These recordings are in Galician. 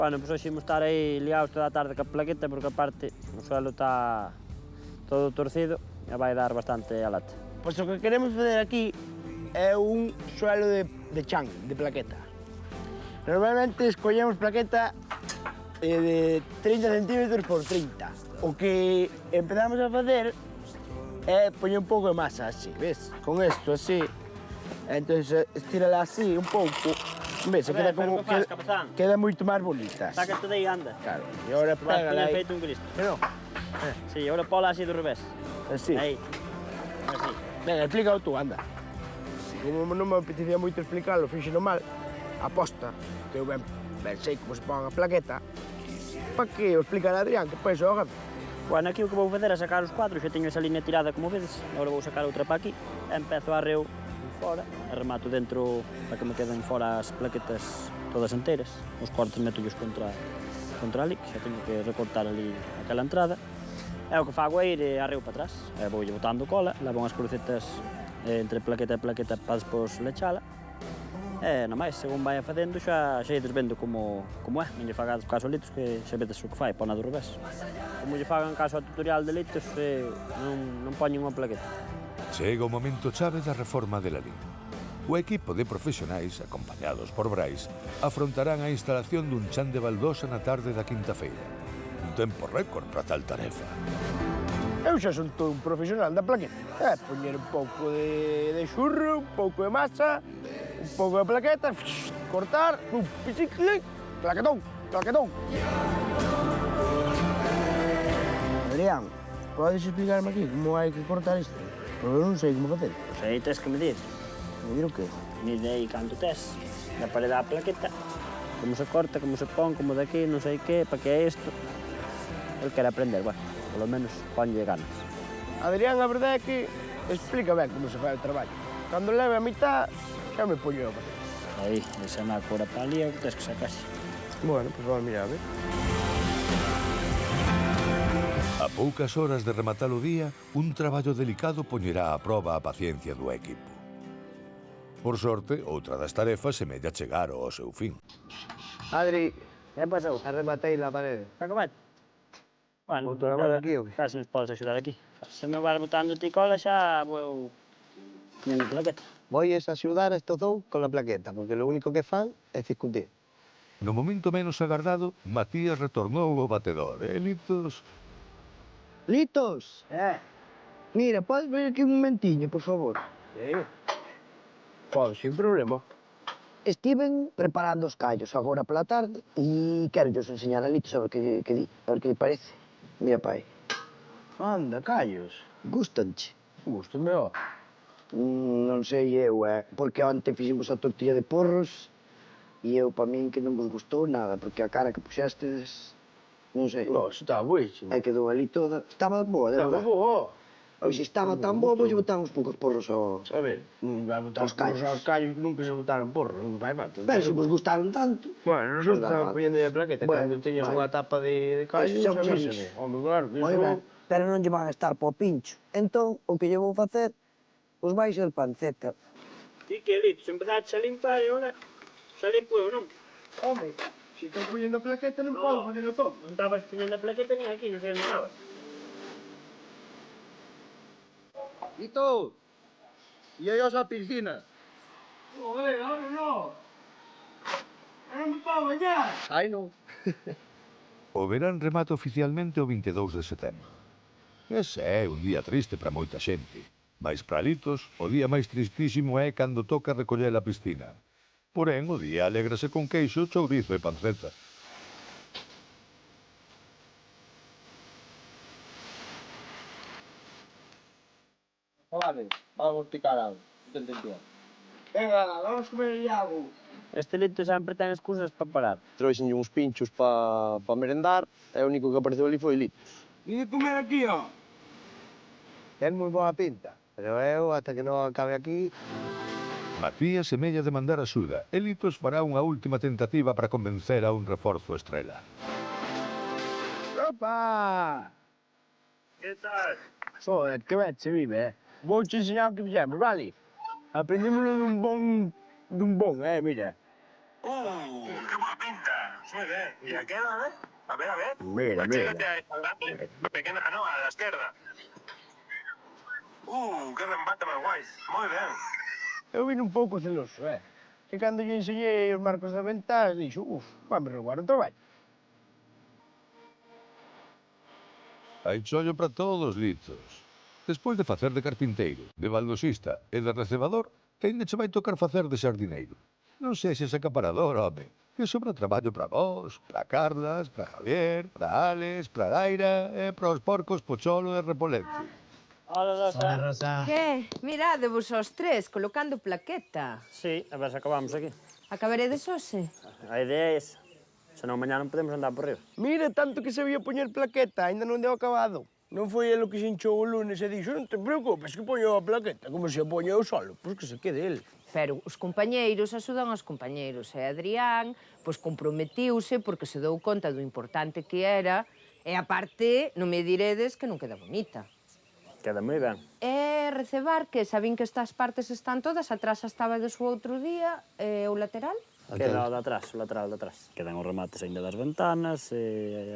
Bueno, pois hoxe imos estar aí liados toda a tarde ca plaqueta porque aparte o suelo está todo torcido e vai dar bastante a lata. Pois o que queremos facer aquí é un suelo de chan, de plaqueta. Normalmente escollemos plaqueta de 30 centímetros por 30. O que empezamos a facer é poñer un pouco de masa así, ves? Con isto así. Entonces estírala así un pouco. Ves, se queda como queda moito máis bonita. Sácate de aí, anda. Claro. E agora pégala aí. feito un Cristo. Que non? Sí, agora pola así do revés. Así. Aí. Así. Venga, explícalo tú, anda. Como non me apetecía moito explicarlo, fíxeno mal, aposta, que eu ben sei como se pon a plaqueta, para que o explicar a Adrián, que pois o jefe. Bueno, aquí o que vou facer é sacar os cuadros, xa teño esa línea tirada como vedes, agora vou sacar outra para aquí, e empezo a arreo fora, e remato dentro para que me queden fora as plaquetas todas enteiras, os cortes metollos contra ali, que xa teño que recortar ali aquela entrada, e o que fago é ir arreo para atrás, e voulle botando cola, levo as crucetas entre plaqueta e plaqueta para despois lechala, e na máis, según vai facendo, xa ides vendo como é, non lle fagades caso a Litos, que xa vedes o que fai, pona do revés. Como lle fagan caso ao tutorial de Litos, non poñen unha plaqueta. Chega o momento chave da reforma de Lalín. O equipo de profesionais, acompañados por Brais, afrontarán a instalación dun chan de baldosa na tarde da quinta feira. Un tempo récord para tal tarefa. Eu xa son todo un profesional da plaqueta. Poñer un pouco de xurro, un pouco de masa, un pouco de plaqueta, cortar, un pisicle, plaquetón, plaquetón. Adrián, podes explicarme aquí como hai que cortar isto? Porque eu non sei como facer. Pois aí tes que medir. Medir o qué? Mide aí canto tes, da parede á plaqueta, como se corta, como se pon, como de aquí, non sei que, para que é isto. El quere aprender, bueno, polo menos ponlle ganas. Adrián, a verdade é que explica ben como se fai o traballo. Cando leve a mitad, xa me poño a facer. Aí, esa na cora para ali, é o que tes que sacarse. Bueno, pois vamos mirar, a ver. A poucas horas de rematar o día, un traballo delicado poñerá a proba a paciencia do equipo. Por sorte, outra das tarefas semella chegar ao seu fin. Adri, Que pasou? arrematei la parede. Está acabado? Bueno, Vou traballar aquí, ou que? Casi nos podes axudar aquí. Se me vas botando ti cola xa vou poñendo plaqueta. Voy a axudar a estos dous con la plaqueta, porque lo único que fan é discutir. No momento menos agardado, Matías retornou ao batedor. Litos... ¡Litos! Mira, podes ver aquí un momentiño, por favor? Pois, sin problema. Estiven preparando os callos agora pola tarde e quero os enseñar a Litos a ver que di, a ver que lle parece. Mira, pai. Anda, callos. Gustanche? Gusto, meu. Non sei eu, porque onte fixemos a tortilla de porros e eu, pa min, que non vos gustou nada, porque a cara que puxestes, non sei. Nossa, está buísimo. É quedou ali toda... Estaba boa, de Estaba verdad. boa. Pois se estaba tan boa, vou botar uns poucos porros ao... A ver, non vai botar Os callos. aos callos, nunca se botaron porro, non vai falta. Pero se vos gustaron tanto... Bueno, nosotros Verdad, estamos poñendo a plaqueta, bueno, cando teñas vale. unha tapa de callos, Xa vos avísame. aviso. Home, claro, que Moi ben, pero non lle van a estar po pincho. Entón, o que lle vou facer, os vai ser panceta. Ti que Litos, empezaste a limpar e ahora xa limpo eu, non? Home, se estou poñendo a plaqueta non podo facelo todo. Non estabas poñendo a plaqueta nin aquí, non sei onde estabas. Litos! E aí a piscina? Joder, ahora no. Non me podo bañar. Ai, non. O verán remata oficialmente o 22 de setembro. Ese é un día triste para moita xente. Mais para Litos, o día máis tristísimo é cando toca recoller a piscina. Porén, o día alégrase con queixo, chourizo e panceta. Vale, vamos picar algo. Non te entendo. Venga, vamos comer algo. Este Litos sempre ten excusas para parar. Trouxenlle uns pinchos pa merendar e o único que apareceu ali foi Litos. Vine comer aquí, ó. Ten moi boa pinta, pero eu, ata que non acabe aquí... Matías semella demandar axuda e Litos fará unha última tentativa para convencer a un reforzo estrela. Opa! Que tal? Joder, que ben se vive, Vou te ensinar o que fizemos, vale? Aprendemos dun bon, mira. ¡Que boa pinta! Muy bien. ¿Y a qué hora, A ver, a ver. Mira, mira. Achégate a esta grande. Pequena, no, a la esquerda. Que remate máis guai. Moi ben. Eu vine un pouco celoso, Que cando lle enseñei os marcos da ventás, dixo, vamos robar o traballo. Hai chollo para todos os litos. Despois de facer de carpinteiro, de baldosista e de recebador, ainda che vai tocar facer de xardineiro. Non sexes acaparador, home. Que sobra traballo para vos, para Carlas, para Javier, para Alex, para Daira e para os porcos Pocholo e Repolente. Hola, Rosa. Rosa. Que? Miradevos os tres, colocando plaqueta. Sí, a ver se acabamos aquí. Acabaredes hoxe? A idea é esa. Senón mañá non podemos andar por riba. Mira, tanto que sabía poñer plaqueta, ainda non deu acabado. Non foi ele que se hinchou o lunes e dixo, non te preocupes, que poño a plaqueta, como se a poño eu solo, pois que se quede ele. Pero os compañeiros axudan aos compañeiros. E Adrián, pois comprometiuse porque se dou conta do importante que era. E aparte, non me diredes que non queda bonita. Queda moi ben. E recebar, que sabín que estas partes están todas, atrás estaba do seu outro día, e o lateral? Queda o de atrás, o lateral de atrás. Quedan os remates aínda das ventanas,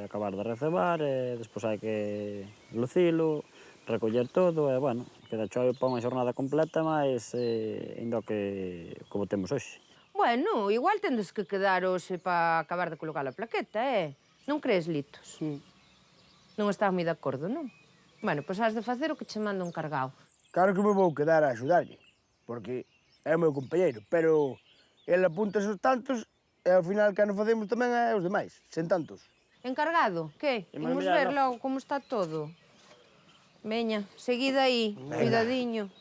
acabar de recebar, e despois hai que lucilo, recoller todo, e, bueno, queda chove para unha xornada completa, mas ainda que como temos hoxe. Bueno, igual tendes que quedar hoxe para acabar de colocar a plaqueta, Non crees, Litos? Non estás moi de acordo, non? Bueno, pois has de facer o que che manda un cargado. Claro que me vou quedar a axudarlle, porque é o meu compañeiro, pero ele apunta esos tantos e ao final que non facemos tamén é os demais, sen tantos. Encargado? Que? Imos Imos mirar ver logo como está todo. Veña, seguida aí, cuidadiño.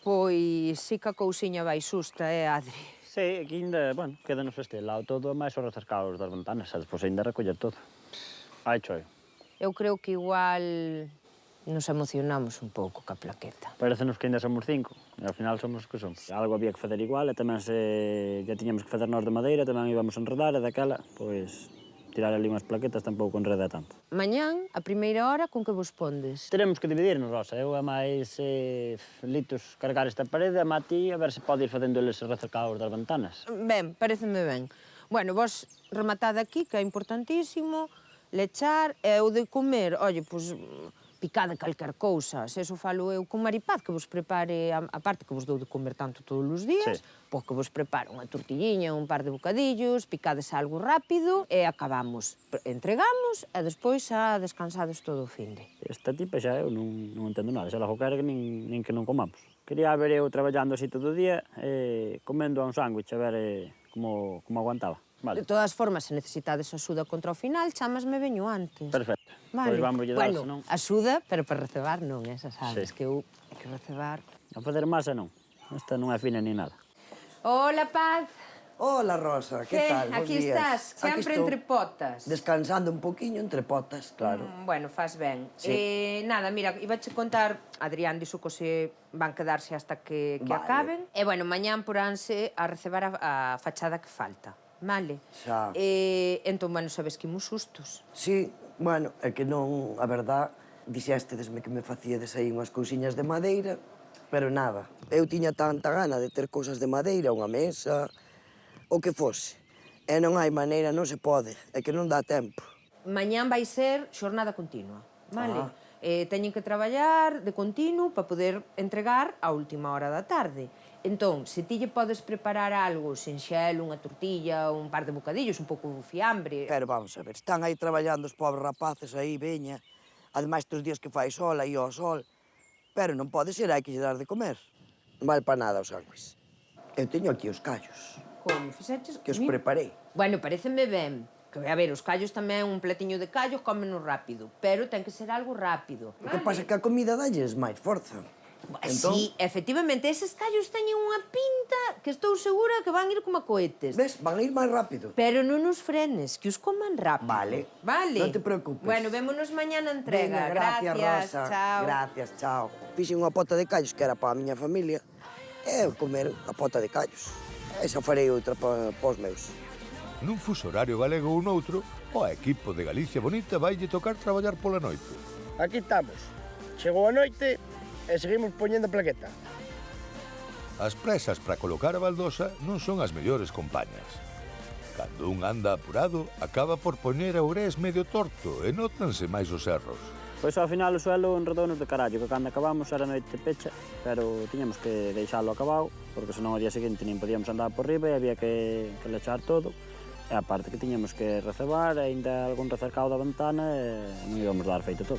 Pois sí que a cousiña vai xusta, Adri? Sí, aquí ainda, bueno, quedanos este lado todo, máis os recercados das ventanas, e despois ainda recoller todo. Ai, chove. Eu creo que igual nos emocionamos un pouco ca plaqueta. Parecenos que ainda somos 5, e ao final somos os que somos. Algo había que facer igual, e tamén se ya tiñamos que facer nós de madeira, tamén íbamos a enredar, e daquela, pois, tirar ali unhas plaquetas tampouco enreda tanto. Mañán, a primeira hora, con que vos pondes? Teremos que dividirnos, Rosa. Eu a máis Litos cargar esta parede, a Mati a ver se pode ir facendo eles recercados das ventanas. Ben, pareceme ben. Bueno, vos rematade aquí, que é importantísimo, lechar, e o de comer, olle, pois, picade calquer cousa. Se eso falo eu con Maripaz, que vos prepare, a parte que vos dou de comer tanto todos os días, pois que vos prepare unha tortilliña, un par de bocadillos, picades algo rápido e acabamos. Entregamos e despois xa descansades todo o finde. Esta tipa xa eu non entendo nada, xa la quere que nin que non comamos. Quería ver eu traballando así todo o día, comendo a un sándwich, a ver como aguantaba. Vale. De todas formas, se necesitades axuda contra o final, chamasme veño antes. Perfecto. Vale. Pois vamos lle dar, bueno, senón... axuda, pero para recebar non, esa sabes, Sí. que eu hai que recebar. A fazer masa non. Esta non é fina ni nada. Hola, Paz. Hola, Rosa, Que? que tal? Bos Aquí días. estás, Aquí sempre estou, entre potas. Descansando un poquinho entre potas, claro. Bueno, faz ben. Sí. Nada, mira, ibache contar, Adrián dixo que se van quedarse hasta que Vale. acaben. E, bueno, mañán poránse a recebar a fachada que falta. Vale? Xa. Entón, bueno, sabes que imos sustos. Sí, bueno, é que non, a verdad, dixéstedesme que me facíades aí unhas cousiñas de madeira, pero nada. Eu tiña tanta gana de ter cousas de madeira, unha mesa, o que fose. E non hai maneira, non se pode, é que non dá tempo. Mañán vai ser xornada continua, vale? Teñen que traballar de continuo para poder entregar a última hora da tarde. Entón, se ti lle podes preparar algo sinxelo, unha tortilla, un par de bocadillos, un pouco de fiambre... Pero vamos a ver, están aí traballando os pobres rapaces aí, veña. Ademais, tres días que fai sol, aí ao sol. Pero non pode ser, hai que lle dar de comer. Non vale para nada os sándwiches. Eu teño aquí os callos, Como fixeches? que os preparei. Bueno, pareceme ben. Que, a ver, os callos tamén, un platiño de callos, cómenos rápido. Pero ten que ser algo rápido. O que pasa é que a comida dalles máis forza. Sí, efectivamente, eses callos teñen unha pinta que estou segura que van ir como a cohetes. Ves, van a ir máis rápido. Pero non os frenes, que os coman rápido. Vale. Vale. Non te preocupes. Bueno, vémonos mañá na entrega. Venga, gracias, Rosa. Chao. Gracias, chao. Fixen unha pota de callos que era para a miña familia e eu comer a pota de callos. E xa farei outra para os meus. Nun fuso horario galego ou noutro, o equipo de Galicia Bonita vaille tocar traballar pola noite. Aquí estamos. Chegou a noite e seguimos poñendo plaqueta. As presas para colocar a baldosa non son as mellores compañas. Cando un anda apurado, acaba por poñer a Ourés medio torto e nótanse máis os erros. Pois ao final o suelo enredounos de carallo, que cando acabamos era noite pecha, pero tiñamos que deixalo acabado, porque senón ao día seguinte nin podíamos andar por riba e había que lechar todo. E aparte que tiñamos que recebar, e ainda algún recercado da ventana, e non íbamos dar feito todo.